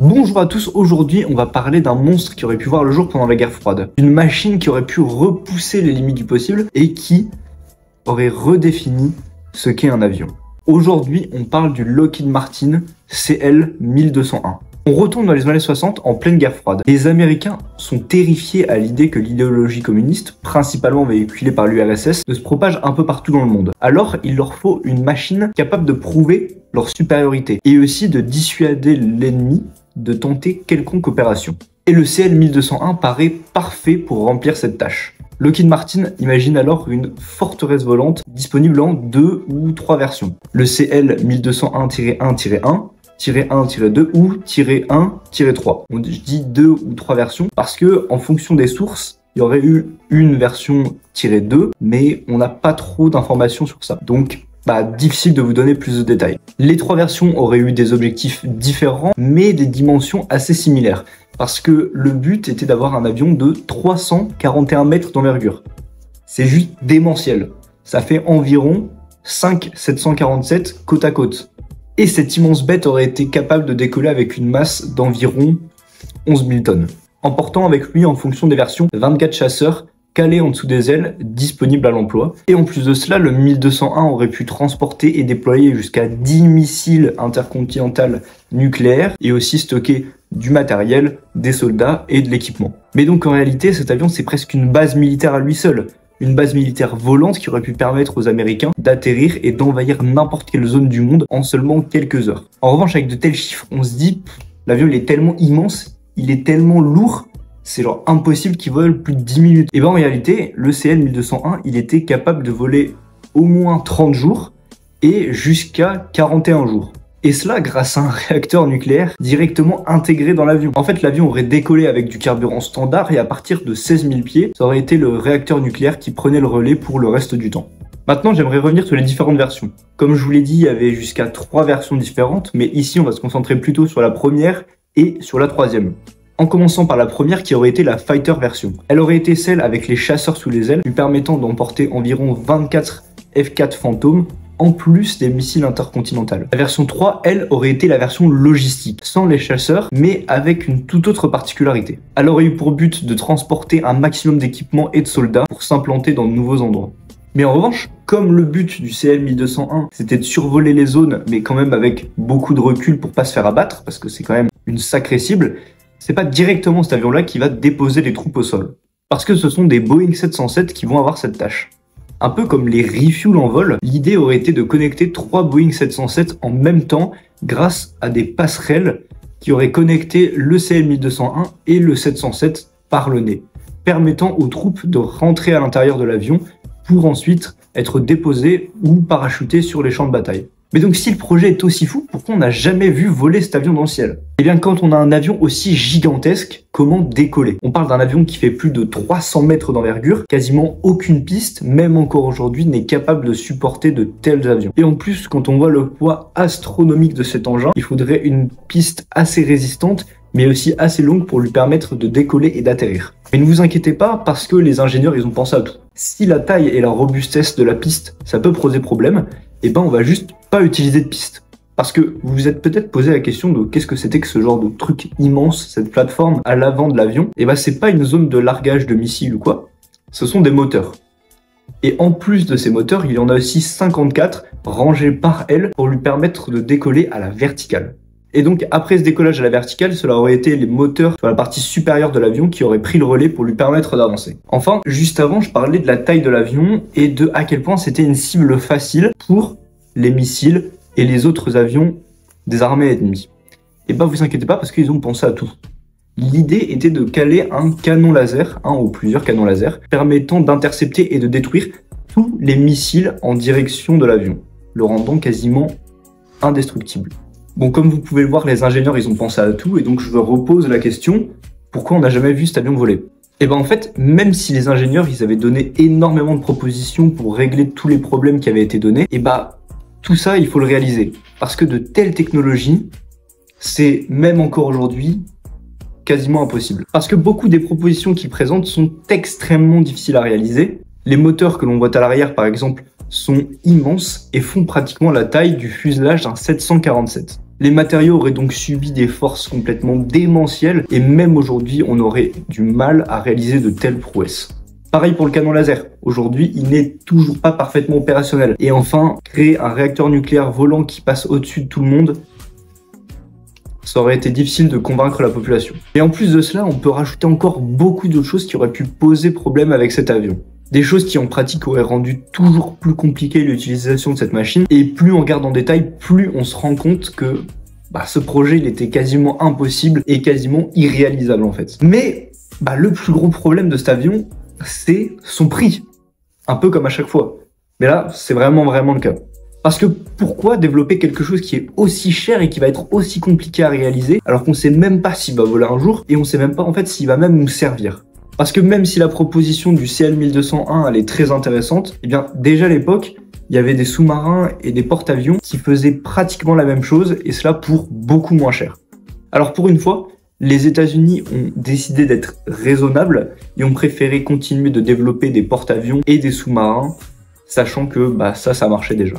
Bonjour à tous, aujourd'hui on va parler d'un monstre qui aurait pu voir le jour pendant la guerre froide. Une machine qui aurait pu repousser les limites du possible et qui aurait redéfini ce qu'est un avion. Aujourd'hui on parle du Lockheed Martin CL-1201. On retourne dans les années 60 en pleine guerre froide. Les Américains sont terrifiés à l'idée que l'idéologie communiste, principalement véhiculée par l'URSS, ne se propage un peu partout dans le monde. Alors il leur faut une machine capable de prouver leur supériorité et aussi de dissuader l'ennemi de tenter quelconque opération. Et le CL-1201 paraît parfait pour remplir cette tâche. Lockheed Martin imagine alors une forteresse volante disponible en 2 ou 3 versions. Le CL-1201-1-1, -1-2 ou -1-3. Je dis 2 ou 3 versions parce que en fonction des sources, il y aurait eu une version -2, mais on n'a pas trop d'informations sur ça. Donc, difficile de vous donner plus de détails. Les 3 versions auraient eu des objectifs différents, mais des dimensions assez similaires. Parce que le but était d'avoir un avion de 341 mètres d'envergure. C'est juste démentiel. Ça fait environ 5,747 côte à côte. Et cette immense bête aurait été capable de décoller avec une masse d'environ 11 000 tonnes. Emportant avec lui, en fonction des versions, 24 chasseurs calés en dessous des ailes, disponibles à l'emploi. Et en plus de cela, le 1201 aurait pu transporter et déployer jusqu'à 10 missiles intercontinentaux nucléaires et aussi stocker du matériel, des soldats et de l'équipement. Mais donc en réalité, cet avion, c'est presque une base militaire à lui seul. Une base militaire volante qui aurait pu permettre aux Américains d'atterrir et d'envahir n'importe quelle zone du monde en seulement quelques heures. En revanche, avec de tels chiffres, on se dit, l'avion il est tellement immense, il est tellement lourd, c'est genre impossible qu'il vole plus de 10 minutes. Et en réalité, le CL-1201, il était capable de voler au moins 30 jours et jusqu'à 41 jours. Et cela grâce à un réacteur nucléaire directement intégré dans l'avion. En fait, l'avion aurait décollé avec du carburant standard et à partir de 16 000 pieds, ça aurait été le réacteur nucléaire qui prenait le relais pour le reste du temps. Maintenant, j'aimerais revenir sur les différentes versions. Comme je vous l'ai dit, il y avait jusqu'à 3 versions différentes, mais ici, on va se concentrer plutôt sur la première et sur la troisième. En commençant par la première qui aurait été la Fighter version. Elle aurait été celle avec les chasseurs sous les ailes, lui permettant d'emporter environ 24 F-4 Phantom, en plus des missiles intercontinentaux. La version 3, elle, aurait été la version logistique, sans les chasseurs, mais avec une toute autre particularité. Elle aurait eu pour but de transporter un maximum d'équipements et de soldats pour s'implanter dans de nouveaux endroits. Mais en revanche, comme le but du CL-1201, c'était de survoler les zones, mais quand même avec beaucoup de recul pour pas se faire abattre, parce que c'est quand même une sacrée cible, c'est pas directement cet avion-là qui va déposer les troupes au sol. Parce que ce sont des Boeing 707 qui vont avoir cette tâche. Un peu comme les refuels en vol, l'idée aurait été de connecter 3 Boeing 707 en même temps grâce à des passerelles qui auraient connecté le CL-1201 et le 707 par le nez, permettant aux troupes de rentrer à l'intérieur de l'avion pour ensuite être déposées ou parachutées sur les champs de bataille. Mais donc si le projet est aussi fou, pourquoi on n'a jamais vu voler cet avion dans le ciel? Eh bien quand on a un avion aussi gigantesque, comment décoller? On parle d'un avion qui fait plus de 300 mètres d'envergure, quasiment aucune piste, même encore aujourd'hui, n'est capable de supporter de tels avions. Et en plus, quand on voit le poids astronomique de cet engin, il faudrait une piste assez résistante, mais aussi assez longue pour lui permettre de décoller et d'atterrir. Mais ne vous inquiétez pas, parce que les ingénieurs, ils ont pensé à tout. Si la taille et la robustesse de la piste, ça peut poser problème, on va juste pas utiliser de piste. Parce que vous vous êtes peut-être posé la question de qu'est-ce que c'était que ce genre de truc immense, cette plateforme à l'avant de l'avion. C'est pas une zone de largage de missiles ou quoi, ce sont des moteurs. Et en plus de ces moteurs, il y en a aussi 54 rangés par aile pour lui permettre de décoller à la verticale. Et donc après ce décollage à la verticale, cela aurait été les moteurs sur la partie supérieure de l'avion qui auraient pris le relais pour lui permettre d'avancer. Enfin, juste avant, je parlais de la taille de l'avion et de à quel point c'était une cible facile pour les missiles et les autres avions des armées ennemies. Et vous inquiétez pas parce qu'ils ont pensé à tout. L'idée était de caler un canon laser, un ou plusieurs canons laser, permettant d'intercepter et de détruire tous les missiles en direction de l'avion, le rendant quasiment indestructible. Bon, comme vous pouvez le voir, les ingénieurs, ils ont pensé à tout, et donc je me repose la question, pourquoi on n'a jamais vu cet avion voler? En fait, même si les ingénieurs, ils avaient donné énormément de propositions pour régler tous les problèmes qui avaient été donnés, tout ça, il faut le réaliser. Parce que de telles technologies, c'est même encore aujourd'hui quasiment impossible. Parce que beaucoup des propositions qu'ils présentent sont extrêmement difficiles à réaliser. Les moteurs que l'on voit à l'arrière, par exemple, sont immenses et font pratiquement la taille du fuselage d'un 747. Les matériaux auraient donc subi des forces complètement démentielles et même aujourd'hui, on aurait du mal à réaliser de telles prouesses. Pareil pour le canon laser. Aujourd'hui, il n'est toujours pas parfaitement opérationnel. Et enfin, créer un réacteur nucléaire volant qui passe au-dessus de tout le monde, ça aurait été difficile de convaincre la population. Et en plus de cela, on peut rajouter encore beaucoup d'autres choses qui auraient pu poser problème avec cet avion. Des choses qui en pratique auraient rendu toujours plus compliqué l'utilisation de cette machine. Et plus on regarde en détail, plus on se rend compte que ce projet il était quasiment impossible et quasiment irréalisable en fait. Mais le plus gros problème de cet avion, c'est son prix. Un peu comme à chaque fois. Mais là, c'est vraiment le cas. Parce que pourquoi développer quelque chose qui est aussi cher et qui va être aussi compliqué à réaliser alors qu'on sait même pas s'il va voler un jour et on sait même pas en fait s'il va même nous servir. Parce que même si la proposition du CL1201 elle est très intéressante, eh bien déjà à l'époque, il y avait des sous-marins et des porte-avions qui faisaient pratiquement la même chose et cela pour beaucoup moins cher. Alors pour une fois, les États-Unis ont décidé d'être raisonnables et ont préféré continuer de développer des porte-avions et des sous-marins, sachant que ça marchait déjà.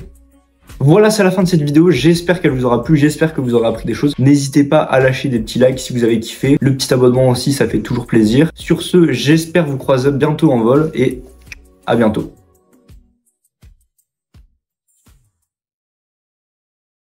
Voilà, c'est la fin de cette vidéo, j'espère qu'elle vous aura plu, j'espère que vous aurez appris des choses. N'hésitez pas à lâcher des petits likes si vous avez kiffé, le petit abonnement aussi, ça fait toujours plaisir. Sur ce, j'espère vous croiser bientôt en vol et à bientôt.